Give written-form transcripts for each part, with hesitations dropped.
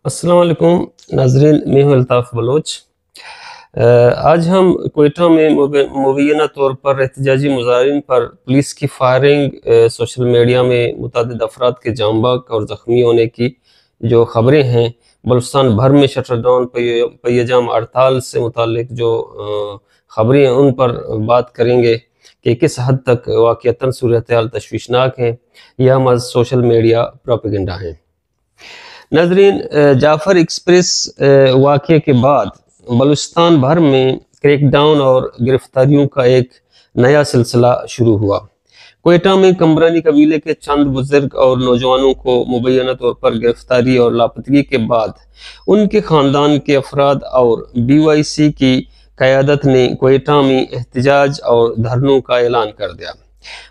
अस्सलाम वालेकुम नाजरीन, मैं हूं अल्ताफ़ बलोच। आज हम क्वेटा में मुबैना तौर पर एहतजाजी मुजाहिरीन पर पुलिस की फायरिंग, सोशल मीडिया में मुतअद्दिद अफराद के जाम बहक और ज़ख्मी होने की जो ख़बरें हैं, बलूचिस्तान भर में शटर डाउन पहिए-जाम हड़ताल से मुताल्लिक जो ख़बरें हैं उन पर बात करेंगे कि किस हद तक वाक़ियतन सूरत हाल तशवीशनाक है या महज़ सोशल मीडिया प्रोपेगेंडा है। नाजरीन, जाफर एक्सप्रेस वाक़े के बाद बलूचिस्तान भर में क्रैकडाउन और गिरफ्तारियों का एक नया सिलसिला शुरू हुआ। क्वेटा में कमरानी कबीले के चंद बुजुर्ग और नौजवानों को मुबैना तौर पर गिरफ्तारी और लापतगी के बाद उनके ख़ानदान के अफराद और BYC की क़यादत ने क्वेटा में एहतजाज और धरनों का ऐलान कर दिया।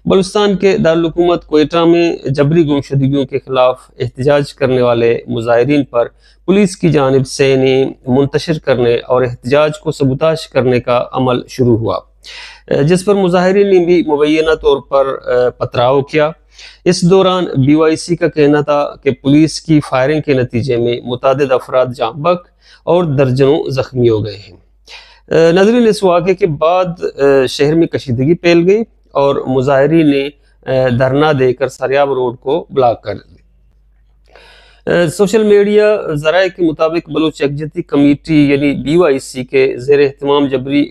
बलूचिस्तान के दारुल-हुकूमत क्वेटा में जबरी गुमशुदगियों के खिलाफ एहतजाज करने वाले मुजाहिरीन पर पुलिस की जानिब से इन्हें मुंतशिर करने और एहतजाज को सबूताश करने का अमल शुरू हुआ, जिस पर मुजाहिरीन ने भी मुबैना तौर पर पथराव किया। इस दौरान BYC का कहना था कि पुलिस की फायरिंग के नतीजे में मुतअद्दिद अफराद जाम बहक और दर्जनों जख्मी हो गए हैं। नाज़रीन, इस वाक़े के बाद शहर में कशीदगी फैल गई और मुजाहिरीन ने धरना देकर सरियाब रोड को ब्लॉक कर दिया। सोशल मीडिया ज़राए के मुताबिक बलूच यकजहती कमेटी यानी BYC के ज़ेर एहतमाम जबरी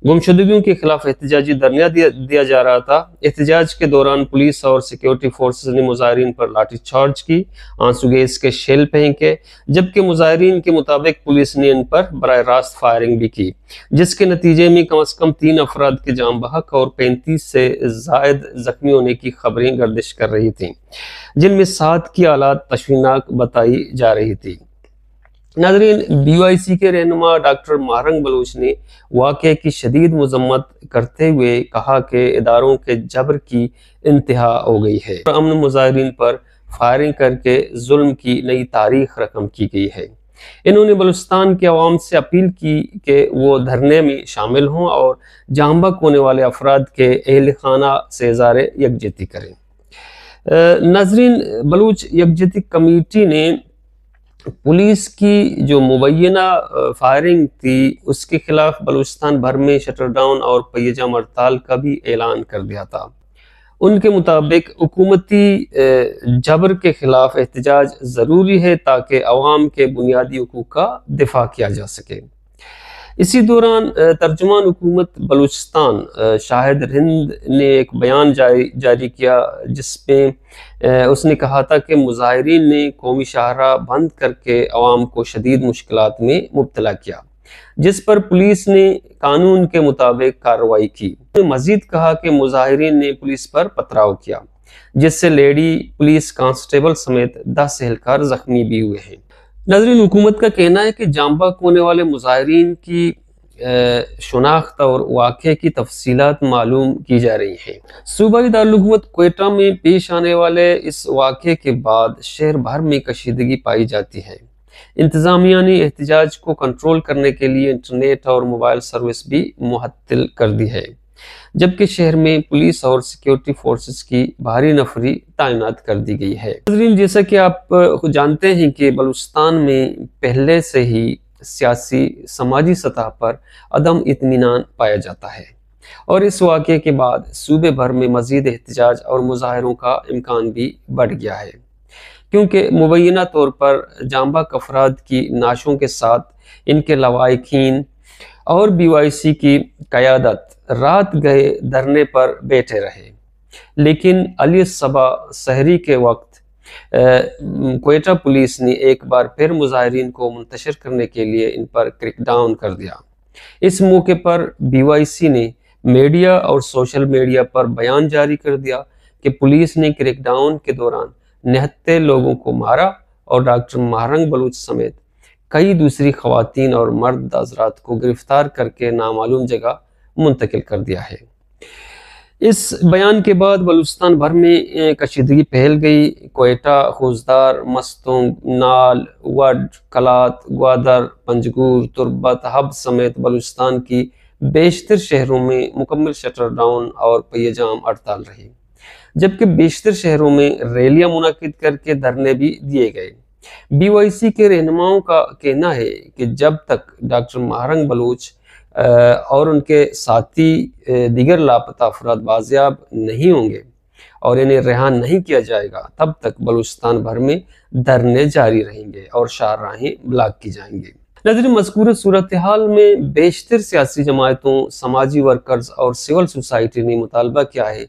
गुमशुदगियों के खिलाफ एहतजाजी धरना दिया जा रहा था। एहतजाज के दौरान पुलिस और सिक्योरिटी फोर्सेस ने मुजाहिरीन पर लाठी चार्ज की, आंसू गैस के शेल फेंके, जबकि मुजाहिरीन के मुताबिक पुलिस ने इन पर बराह रास्त फायरिंग भी की, जिसके नतीजे में कम अज़ कम 3 अफराद के जाम बहक और 35 से ज़ायद जख्मी होने की खबरें गर्दिश कर रही थीं, जिनमें 7 की हालात तशवीनाक बताई जा रही थी। नाज़रीन, BYC के रहनुमा डॉक्टर महारंग बलोच ने वाक़े की शदीद मज़म्मत करते हुए कहा कि इदारों के जबर की इंतहा हो गई है और अमन मुजाहिरीन पर फायरिंग करके जुल्म की नई तारीख रकम की गई है। इन्होंने बलूचिस्तान के अवाम से अपील की कि वो धरने में शामिल हों और जाम बहक होने वाले अफराद के अहल खाना से इज़हार यकजहती करें। नाज़रीन, बलूच यकजहती कमेटी ने पुलिस की जो मुबैना फायरिंग थी उसके खिलाफ बलूचिस्तान भर में शटर डाउन और पहिए-जाम हड़ताल का भी ऐलान कर दिया था। उनके मुताबिक हुकूमती जबर के खिलाफ एहतजाज ज़रूरी है ताकि अवाम के बुनियादी हुकूक का दिफा किया जा सके। इसी दौरान तर्जुमान हुकूमत बलूचिस्तान शाहिद हिंद ने एक बयान जारी किया, जिसमें उसने कहा था कि मुजाहिरीन ने कौमी शाहराह बंद करके अवाम को शदीद मुश्किलात में मुब्तला किया, जिस पर पुलिस ने कानून के मुताबिक कार्रवाई की। उन्होंने मजीद कहा कि मुजाहिरीन ने पुलिस पर पथराव किया, जिससे लेडी पुलिस कांस्टेबल समेत 10 एहलकार जख्मी भी हुए हैं। नाज़रीन, हुकूमत का कहना है कि जाम बहक होने वाले मुजाहिरीन की शनाख्त और वाक़े की तफसीलात मालूम की जा रही हैं। सूबाई दारुल-हुकूमत क्वेटा में पेश आने वाले इस वाक़े के बाद शहर भर में कशीदगी पाई जाती है। इंतज़ामिया ने एहतजाज को कंट्रोल करने के लिए इंटरनेट और मोबाइल सर्विस भी मुअत्तल कर दी है, जबकि शहर में पुलिस और सिक्योरिटी फोर्सेस की भारी नफरी तैनात कर दी गई है। जैसा कि आप जानते हैं कि बलूचिस्तान में पहले से ही सियासी समाजी सतह पर अदम इत्मीनान पाया जाता है और इस वाक़े के बाद सूबे भर में मज़ीद एहतजाज और मुजाहरों का इम्कान भी बढ़ गया है, क्योंकि मुबैना तौर पर जाम बहक अफराद की नाशों के साथ इनके लवाहिकीन और BYC की क़यादत रात गए धरने पर बैठे रहे, लेकिन अली सबा सहरी के वक्त क्वेटा पुलिस ने एक बार फिर मुजाहिरीन को मुंतशिर करने के लिए इन पर क्रैकडाउन कर दिया। इस मौके पर BYC ने मीडिया और सोशल मीडिया पर बयान जारी कर दिया कि पुलिस ने क्रैकडाउन के दौरान निहत्ते लोगों को मारा और डॉक्टर महारंग बलूच समेत कई दूसरी खवातीन और मर्द हज़रात को गिरफ्तार करके नामालूम जगह मुंतकिल कर दिया है। इस बयान के बाद बलूचिस्तान भर में कशीदगी फैल गई। क्वेटा, खूजदार, मस्तोंग, नाल, वड, कलात, ग्वादर, पंजगूर, तुर्बत, हब समेत बलूचिस्तान की बेशतर शहरों में मुकम्मल शटर डाउन और पहिए-जाम हड़ताल रही, जबकि बेशतर शहरों में रैलियां मुनाकिद करके धरने भी दिए गए। BYC के रहनुमाओं का कहना है कि जब तक डॉक्टर महारंग बलूच और उनके साथी दीगर लापता अफराद बाजियाब नहीं होंगे और इन्हें रिहा नहीं किया जाएगा, तब तक बलूचिस्तान भर में धरने जारी रहेंगे और शाहराहें ब्लॉक की जाएंगी। नज़र मज़कूर सूरत हाल में बेशतर सियासी जमायतों, समाजी वर्कर्स और सिविल सोसाइटी ने मुतालबा किया है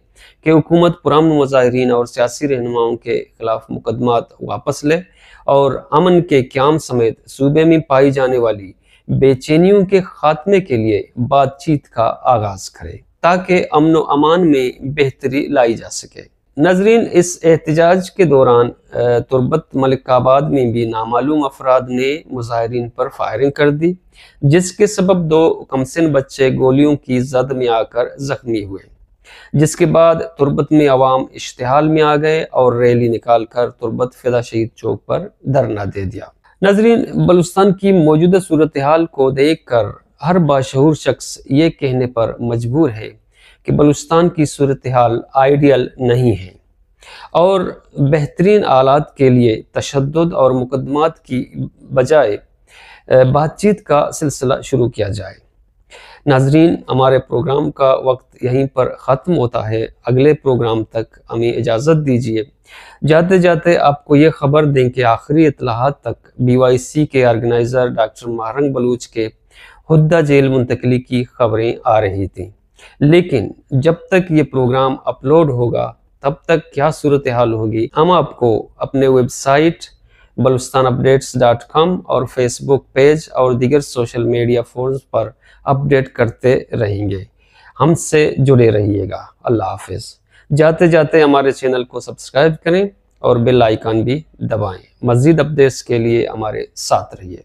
कि हुकूमत पुरअमन मुजाहिरीन और सियासी रहनुमाओं के खिलाफ मुकदमात वापस ले और अमन के क़याम समेत सूबे में पाई जाने वाली बेचैनियों के खात्मे के लिए बातचीत का आगाज करे ताकि अमन व अमान में बेहतरी लाई जा सके। नजरीन, इस एहतजाज के दौरान तुर्बत मलिकाबाद में भी नामालूम अफराद ने मुजाहिरीन पर फायरिंग कर दी, जिसके सबब 2 कमसिन बच्चे गोलियों की जद में आकर जख्मी हुए, जिसके बाद तुर्बत में अवाम इश्तिहाल में आ गए और रैली निकालकर तुर्बत फिदा शहीद चौक पर धरना दे दिया। नजरीन, बलूचिस्तान की मौजूदा सूरत हाल को देख कर हर बाशऊर शख्स ये कहने पर मजबूर है कि बलूचिस्तान की सूरत हाल आइडियल नहीं है और बेहतरीन आलात के लिए तशद्दुद और मुकदमात की बजाय बातचीत का सिलसिला शुरू किया जाए। नाजरीन, हमारे प्रोग्राम का वक्त यहीं पर ख़त्म होता है। अगले प्रोग्राम तक हमें इजाज़त दीजिए। जाते जाते आपको ये खबर दें कि आखिरी इत्तलाहात तक BYC के ऑर्गेनाइज़र डॉक्टर महारंग बलूच के हुद्दा जेल मुंतकली की खबरें आ रही थीं, लेकिन जब तक ये प्रोग्राम अपलोड होगा तब तक क्या सूरत हाल होगी, हम आपको अपने वेबसाइट balochistan-updates.com और फेसबुक पेज और दीगर सोशल मीडिया फोरम्स पर अपडेट करते रहेंगे। हमसे जुड़े रहिएगा। अल्लाह हाफिज़। जाते जाते हमारे चैनल को सब्सक्राइब करें और बेल आइकन भी दबाएं। मज़ीद अपडेट्स के लिए हमारे साथ रहिए।